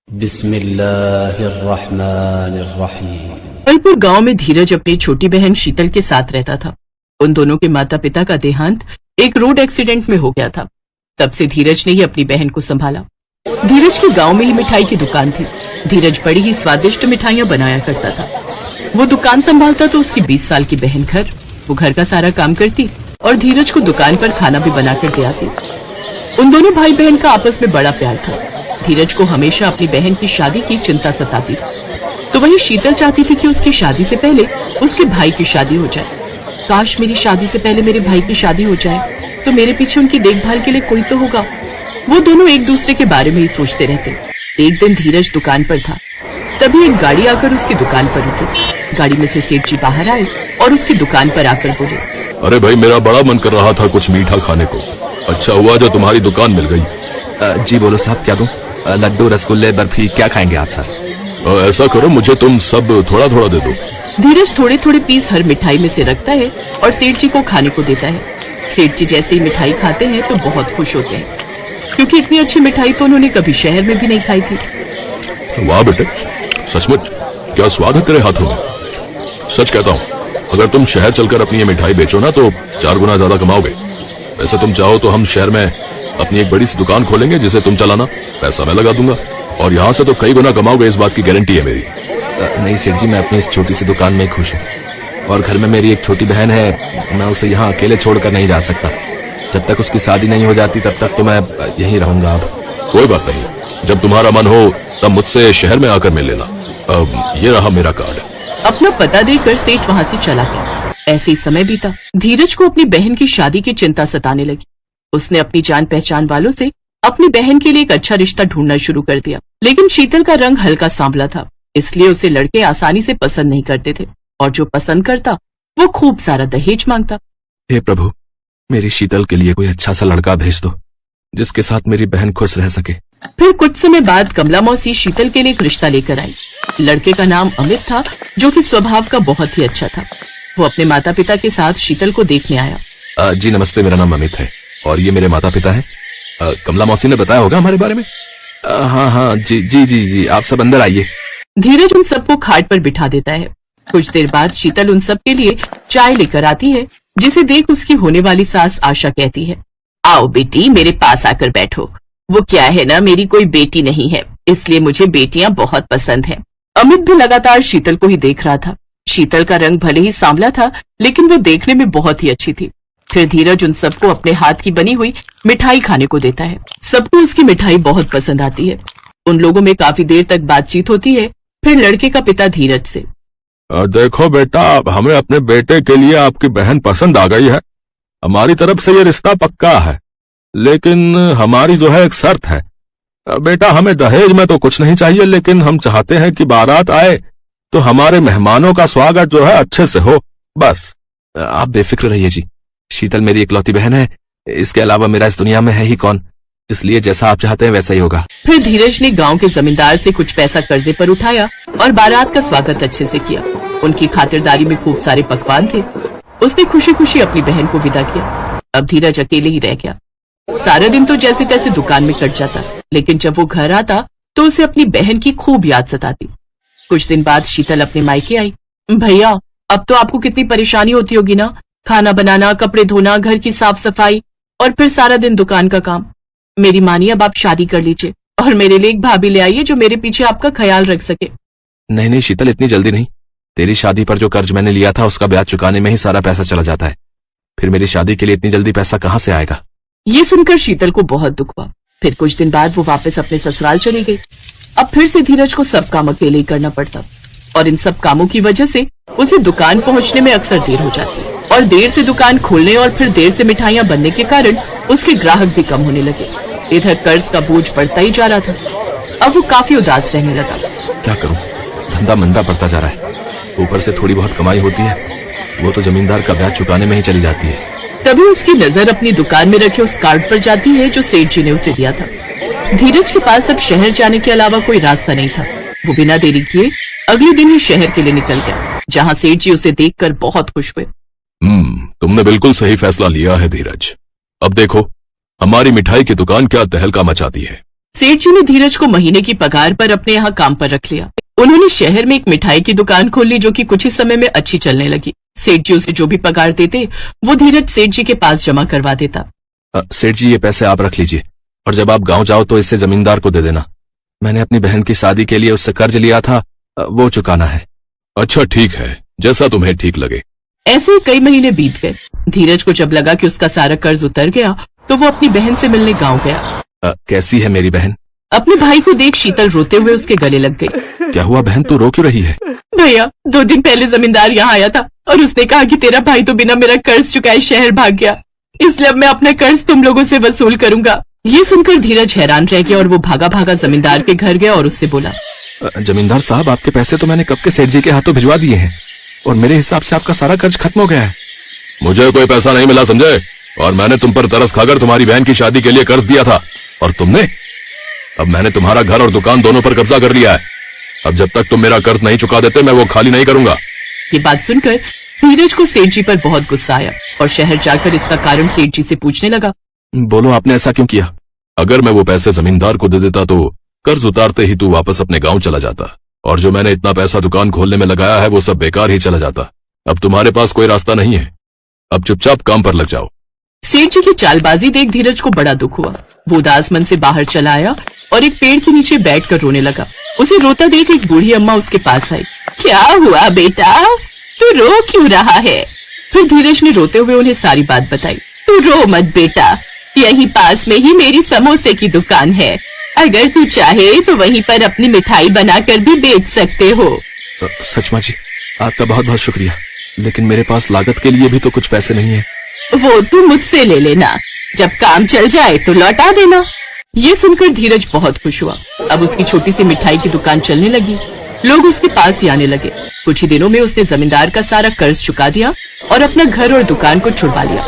बिस्मिल्लाहिर्रहमानिर्रहीम। जबलपुर गांव में धीरज अपनी छोटी बहन शीतल के साथ रहता था। उन दोनों के माता पिता का देहांत एक रोड एक्सीडेंट में हो गया था। तब से धीरज ने ही अपनी बहन को संभाला। धीरज की गांव में ही मिठाई की दुकान थी। धीरज बड़ी ही स्वादिष्ट मिठाइयां बनाया करता था। वो दुकान संभालता तो उसकी 20 साल की बहन वो घर का सारा काम करती और धीरज को दुकान पर खाना भी बनाकर दे आती। उन दोनों भाई बहन का आपस में बड़ा प्यार था। धीरज को हमेशा अपनी बहन की शादी की चिंता सताती थी, तो वही शीतल चाहती थी कि उसकी शादी से पहले उसके भाई की शादी हो जाए। काश मेरी शादी से पहले मेरे भाई की शादी हो जाए तो मेरे पीछे उनकी देखभाल के लिए कोई तो होगा। वो दोनों एक दूसरे के बारे में ही सोचते रहते। एक दिन धीरज दुकान पर था, तभी एक गाड़ी आकर उसकी दुकान पर रुकी। गाड़ी में से सेठ जी बाहर आए और उसकी दुकान पर आकर बोले, अरे भाई, मेरा बड़ा मन कर रहा था कुछ मीठा खाने को। अच्छा हुआ जो तुम्हारी दुकान मिल गई। जी बोलो साहब, क्या दूं? लड्डू, रसगुल्ले, बर्फी, क्या खाएंगे आप सर? ऐसा करो, मुझे तुम सब थोड़ा थोड़ा दे दो। धीरज थोड़े थोड़े पीस हर मिठाई में से रखता है और सेठ जी को खाने को देता है। सेठ जी जैसे ही मिठाई खाते हैं तो बहुत खुश होते हैं, क्योंकि इतनी अच्छी मिठाई तो उन्होंने कभी शहर में भी नहीं खाई थी। वाह बेटे, सचमुच क्या स्वाद है तेरे हाथों में। सच कहता हूँ, अगर तुम शहर चलकर अपनी ये मिठाई बेचो ना तो 4 गुना ज्यादा कमाओगे। वैसे तुम चाहो तो हम शहर में अपनी एक बड़ी सी दुकान खोलेंगे जिसे तुम चलाना, पैसा मैं लगा दूंगा और यहाँ से तो कई गुना कमाओगे, इस बात की गारंटी है मेरी। नहीं सेठ जी, मैं अपनी इस छोटी सी दुकान में खुश हूँ और घर में मेरी एक छोटी बहन है। मैं उसे यहाँ अकेले छोड़कर नहीं जा सकता। जब तक उसकी शादी नहीं हो जाती तब तक तो मैं यहीं रहूंगा। अब कोई बात नहीं, जब तुम्हारा मन हो तब मुझसे शहर में आकर मिल लेना। ये रहा मेरा कार्ड। अपना पता देकर सेठ वहाँ से चला गया। ऐसे ही समय बीता। धीरज को अपनी बहन की शादी की चिंता सताने लगी। उसने अपनी जान पहचान वालों से अपनी बहन के लिए एक अच्छा रिश्ता ढूंढना शुरू कर दिया, लेकिन शीतल का रंग हल्का सांवला था, इसलिए उसे लड़के आसानी से पसंद नहीं करते थे और जो पसंद करता वो खूब सारा दहेज मांगता। हे प्रभु, मेरी शीतल के लिए कोई अच्छा सा लड़का भेज दो जिसके साथ मेरी बहन खुश रह सके। फिर कुछ समय बाद कमला मौसी शीतल के लिए एक रिश्ता लेकर आई। लड़के का नाम अमित था, जो कि स्वभाव का बहुत ही अच्छा था। वो अपने माता पिता के साथ शीतल को देखने आया। जी नमस्ते, मेरा नाम अमित है और ये मेरे माता पिता हैं। कमला मौसी ने बताया होगा हमारे बारे में। हाँ हाँ, जी जी जी जी, आप सब अंदर आइए। धीरज उन सबको खाट पर बिठा देता है। कुछ देर बाद शीतल उन सब के लिए चाय लेकर आती है, जिसे देख उसकी होने वाली सास आशा कहती है, आओ बेटी, मेरे पास आकर बैठो। वो क्या है ना, मेरी कोई बेटी नहीं है, इसलिए मुझे बेटियां बहुत पसंद हैं। अमित भी लगातार शीतल को ही देख रहा था। शीतल का रंग भले ही सांवला था, लेकिन वो देखने में बहुत ही अच्छी थी। फिर धीरज उन सबको अपने हाथ की बनी हुई मिठाई खाने को देता है। सबको उसकी मिठाई बहुत पसंद आती है। उन लोगों में काफी देर तक बातचीत होती है। फिर लड़के का पिता धीरज से, देखो बेटा, हमें अपने बेटे के लिए आपकी बहन पसंद आ गई है। हमारी तरफ से ये रिश्ता पक्का है, लेकिन हमारी जो है एक शर्त है। बेटा, हमें दहेज में तो कुछ नहीं चाहिए, लेकिन हम चाहते हैं कि बारात आए तो हमारे मेहमानों का स्वागत जो है अच्छे से हो, बस। आप बेफिक्र रहिए जी, शीतल मेरी इकलौती बहन है। इसके अलावा मेरा इस दुनिया में है ही कौन, इसलिए जैसा आप चाहते हैं वैसा ही होगा। फिर धीरज ने गांव के जमींदार से कुछ पैसा कर्जे पर उठाया और बारात का स्वागत अच्छे से किया। उनकी खातिरदारी में खूब सारे पकवान थे। उसने खुशी खुशी अपनी बहन को विदा किया। अब धीरज अकेले ही रह गया। सारा दिन तो जैसे तैसे दुकान में कट जाता, लेकिन जब वो घर आता तो उसे अपनी बहन की खूब याद सताती। कुछ दिन बाद शीतल अपने मायके आई। भैया, अब तो आपको कितनी परेशानी होती होगी ना, खाना बनाना, कपड़े धोना, घर की साफ सफाई और फिर सारा दिन दुकान का काम। मेरी मानिए, अब आप शादी कर लीजिए और मेरे लिए एक भाभी ले आइए जो मेरे पीछे आपका ख्याल रख सके। नहीं नहीं शीतल, इतनी जल्दी नहीं। तेरी शादी पर जो कर्ज मैंने लिया था उसका ब्याज चुकाने में ही सारा पैसा चला जाता है। फिर मेरी शादी के लिए इतनी जल्दी पैसा कहाँ से आएगा? ये सुनकर शीतल को बहुत दुख हुआ। फिर कुछ दिन बाद वो वापस अपने ससुराल चली गई। अब फिर से धीरज को सब काम अकेले ही करना पड़ता और इन सब कामों की वजह से उसे दुकान पहुंचने में अक्सर देर हो जाती और देर से दुकान खोलने और फिर देर से मिठाइयां बनने के कारण उसके ग्राहक भी कम होने लगे। इधर कर्ज का बोझ बढ़ता ही जा रहा था। अब वो काफी उदास रहने लगा। क्या करूं, धंधा मंदा पड़ता जा रहा है। ऊपर से थोड़ी बहुत कमाई होती है, वो तो जमींदार का ब्याज चुकाने में ही चली जाती है। तभी उसकी नजर अपनी दुकान में रखे उस कार्ड पर जाती है जो सेठ जी ने उसे दिया था। धीरज के पास अब शहर जाने के अलावा कोई रास्ता नहीं था। वो बिना देरी किए अगले दिन ही शहर के लिए निकल गया, जहाँ सेठ जी उसे देखकर बहुत खुश हुए। तुमने बिल्कुल सही फैसला लिया है धीरज। अब देखो, हमारी मिठाई की दुकान क्या तहलका मचाती है। सेठ जी ने धीरज को महीने की पगार पर अपने यहाँ काम पर रख लिया। उन्होंने शहर में एक मिठाई की दुकान खोल ली जो कि कुछ ही समय में अच्छी चलने लगी। सेठ जी उसे जो भी पगार देते वो धीरज सेठ जी के पास जमा करवा देता। सेठ जी, ये पैसे आप रख लीजिए और जब आप गांव जाओ तो इसे जमींदार को दे देना। मैंने अपनी बहन की शादी के लिए उससे कर्ज लिया था, वो चुकाना है। अच्छा ठीक है, जैसा तुम्हें ठीक लगे। ऐसे ही कई महीने बीत गए। धीरज को जब लगा कि उसका सारा कर्ज उतर गया तो वो अपनी बहन से मिलने गांव गया। कैसी है मेरी बहन? अपने भाई को देख शीतल रोते हुए उसके गले लग गई। क्या हुआ बहन, तू रो क्यों रही है? भैया, 2 दिन पहले जमींदार यहाँ आया था और उसने कहा कि तेरा भाई तो बिना मेरा कर्ज चुकाए शहर भाग गया, इसलिए अब मैं अपना कर्ज तुम लोगों से वसूल करूंगा। ये सुनकर धीरज हैरान रह गया और वो भागा भागा जमींदार के घर गया और उससे बोला, जमींदार साहब, आपके पैसे तो मैंने कब के सेठ जी के हाथों भिजवा दिए हैं और मेरे हिसाब से आपका सारा कर्ज खत्म हो गया है। मुझे कोई पैसा नहीं मिला समझे, और मैंने तुम पर तरस खाकर तुम्हारी बहन की शादी के लिए कर्ज दिया था और तुमने, अब मैंने तुम्हारा घर और दुकान दोनों पर कब्जा कर लिया है। अब जब तक तुम मेरा कर्ज नहीं चुका देते मैं वो खाली नहीं करूंगा। ये बात सुनकर धीरज को सेठ जी पर बहुत गुस्सा आया और शहर जाकर इसका कारण सेठ जी से पूछने लगा। बोलो, आपने ऐसा क्यों किया? अगर मैं वो पैसे जमींदार को दे देता तो कर्ज उतारते ही तू वापस अपने गांव चला जाता, और जो मैंने इतना पैसा दुकान खोलने में लगाया है वो सब बेकार ही चला जाता। अब तुम्हारे पास कोई रास्ता नहीं है, अब चुपचाप काम पर लग जाओ। सेठ जी की चालबाजी देख धीरज को बड़ा दुख हुआ। वो उदास मन से बाहर चला आया और एक पेड़ के नीचे बैठकर रोने लगा। उसे रोता देख एक बूढ़ी अम्मा उसके पास आई। क्या हुआ बेटा, तू रो क्यों रहा है? फिर धीरज ने रोते हुए उन्हें सारी बात बताई। तू रो मत बेटा, यहीं पास में ही मेरी समोसे की दुकान है, अगर तू चाहे तो वहीं पर अपनी मिठाई बनाकर भी बेच सकते हो। सच माँ जी, आपका बहुत बहुत शुक्रिया, लेकिन मेरे पास लागत के लिए भी तो कुछ पैसे नहीं है। वो तू मुझसे ले लेना, जब काम चल जाए तो लौटा देना। ये सुनकर धीरज बहुत खुश हुआ। अब उसकी छोटी सी मिठाई की दुकान चलने लगी, लोग उसके पास ही आने लगे। कुछ ही दिनों में उसने जमींदार का सारा कर्ज चुका दिया और अपना घर और दुकान को छुड़वा लिया।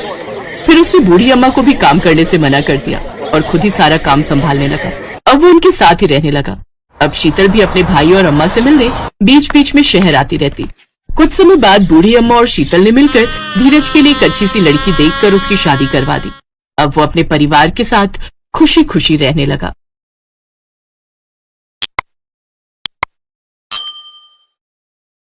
फिर उसने बूढ़ी अम्मा को भी काम करने से मना कर दिया और खुद ही सारा काम संभालने लगा। अब वो उनके साथ ही रहने लगा। अब शीतल भी अपने भाई और अम्मा से मिलने बीच बीच में शहर आती रहती। कुछ समय बाद बूढ़ी अम्मा और शीतल ने मिलकर धीरज के लिए एक अच्छी सी लड़की देखकर उसकी शादी करवा दी। अब वो अपने परिवार के साथ खुशी खुशी रहने लगा।